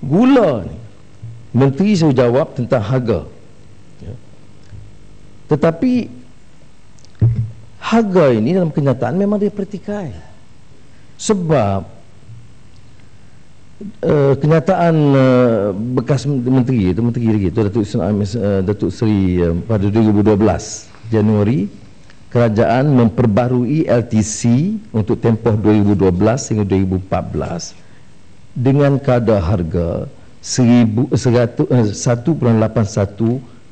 gula ni, menteri saya jawab tentang harga, ya. Tetapi harga ini dalam kenyataan memang dia pertikai. Sebab kenyataan bekas menteri itu, menteri lagi itu Datuk Seri pada 2012 Januari, kerajaan memperbarui LTC untuk tempoh 2012 hingga 2014 dengan kadar harga 1.81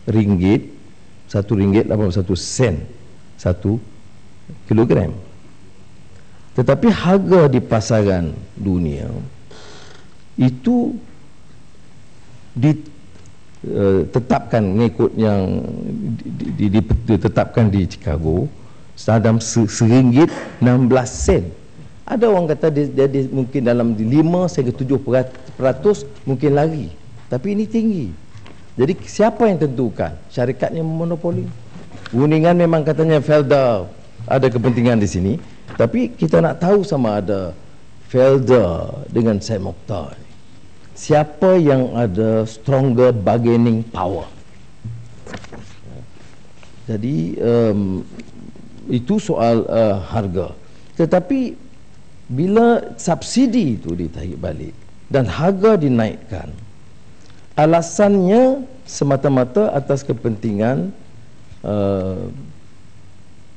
ringgit, RM1.81 1 kilogram. Tetapi harga di pasaran dunia itu ditetapkan mengikut yang ditetapkan di Chicago dalam RM1.16. Ada orang kata dia mungkin dalam 5 sehingga 7% mungkin lagi, tapi ini tinggi. Jadi siapa yang tentukan? Syarikat yang monopoli. Uningan memang katanya Felda ada kepentingan di sini, tapi kita nak tahu sama ada Felda dengan Syed Mokhtar, siapa yang ada stronger bargaining power. Jadi itu soal harga. Tetapi bila subsidi itu ditarik balik dan harga dinaikkan, alasannya semata-mata atas kepentingan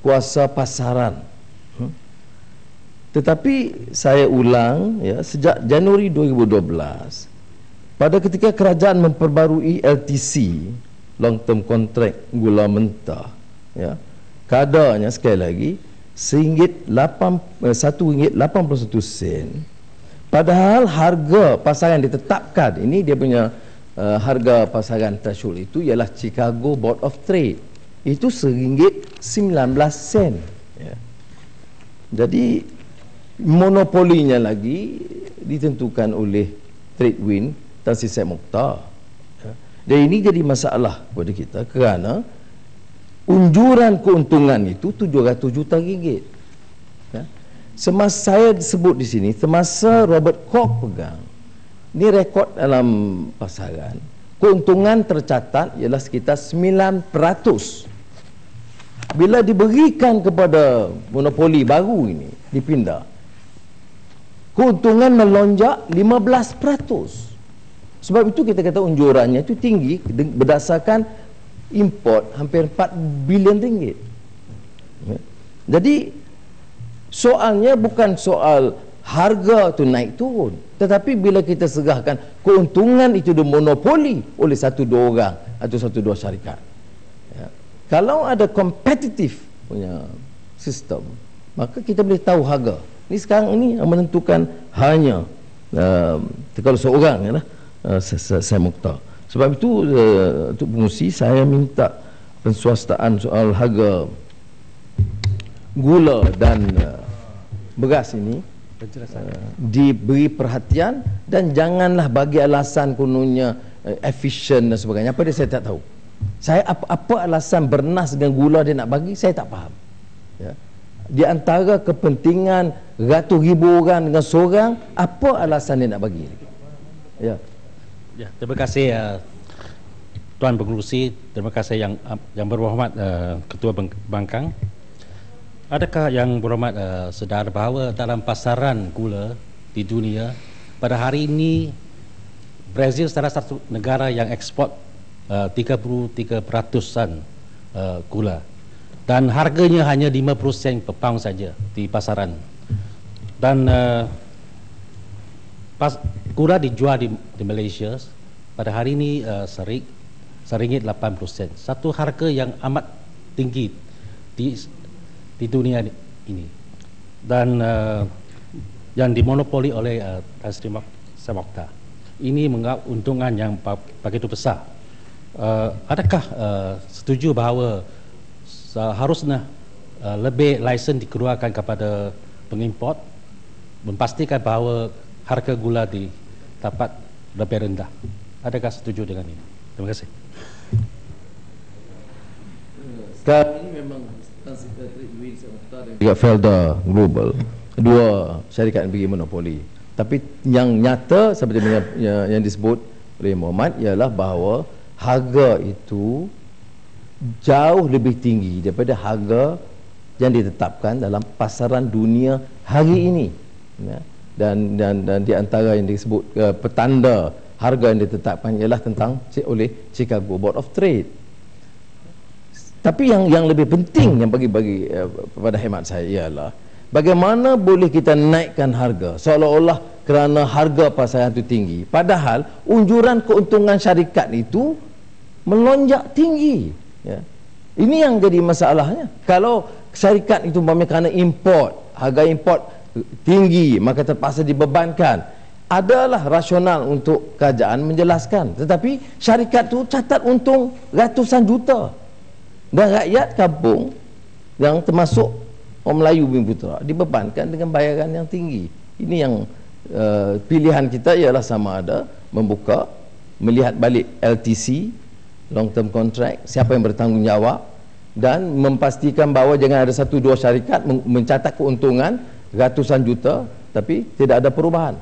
kuasa pasaran. Tetapi saya ulang, ya, sejak Januari 2012, pada ketika kerajaan memperbarui LTC, long term contract gula mentah, ya, kadarnya sekali lagi RM1.81. Padahal harga pasaran ditetapkan, ini dia punya harga pasaran threshold itu ialah Chicago Board of Trade, itu RM1.19. Ya. Jadi monopolinya lagi ditentukan oleh Tradewin dan si Syed Mokhtar. Ya. Dan ini jadi masalah kepada kita kerana unjuran keuntungan itu RM700 juta. Ya. Semasa saya sebut di sini, semasa Robert Koch pegang, ini rekod dalam pasaran, keuntungan tercatat ialah sekitar 9%. Bila diberikan kepada monopoli baru ini, dipindah, keuntungan melonjak 15%. Sebab itu kita kata unjurannya itu tinggi berdasarkan import hampir 4 bilion ringgit. Ya. Jadi soalnya bukan soal harga tu naik turun, tetapi bila kita segahkan keuntungan itu dimonopoli oleh 1-2 orang atau 1-2 syarikat. Ya. Kalau ada kompetitif punya sistem, maka kita boleh tahu harga. Ini sekarang ini yang menentukan hanya kalau seorang, ya lah, Syed Mokhtar. Sebab itu untuk pengurusi saya minta penswastaan soal harga gula dan beras ini diberi perhatian, dan janganlah bagi alasan kononnya efisien dan sebagainya. Apa dia saya tak tahu. Saya apa alasan bernas dengan gula dia nak bagi, saya tak faham. Ya. Di antara kepentingan ratus ribu orang dengan seorang, apa alasan dia nak bagi? Ya. Ya, terima kasih Tuan Pengerusi, terima kasih yang berhormat Ketua Bangkang. Adakah yang berhormat sedar bahawa dalam pasaran gula di dunia pada hari ini Brazil salah satu negara yang ekspor 33% gula, dan harganya hanya 50 sen per pound saja di pasaran, dan gula dijual di Malaysia pada hari ini RM1.80, satu harga yang amat tinggi di dunia ini, dan yang dimonopoli oleh Syed Mokhtar. Ini menganggap untungan yang begitu besar. Adakah setuju bahawa harusnya lebih lesen dikeluarkan kepada pengimport, memastikan bahawa harga gula dapat lebih rendah? Adakah setuju dengan ini? Terima kasih. Sekarang ini memang juga Felda Global, dua syarikat yang bagi monopoli. Tapi yang nyata seperti yang disebut oleh Muhammad ialah bahawa harga itu jauh lebih tinggi daripada harga yang ditetapkan dalam pasaran dunia hari ini. Ya. Dan di antara yang disebut petanda harga yang ditetapkan ialah tentang oleh Chicago Board of Trade. Tapi yang lebih penting yang bagi pada hemat saya ialah bagaimana boleh kita naikkan harga seolah-olah kerana harga pasaran itu tinggi, padahal unjuran keuntungan syarikat itu melonjak tinggi. Ya. Ini yang jadi masalahnya. Kalau syarikat itu kerana import, harga import tinggi, maka terpaksa dibebankan. Adalah rasional untuk kerajaan menjelaskan. Tetapi syarikat itu catat untung ratusan juta. Dan rakyat kampung yang termasuk orang Melayu Bumi Putra dibebankan dengan bayaran yang tinggi. Ini yang pilihan kita ialah sama ada membuka, melihat balik LTC, long term contract, siapa yang bertanggungjawab, dan memastikan bahawa jangan ada satu dua syarikat mencatat keuntungan ratusan juta tapi tidak ada perubahan.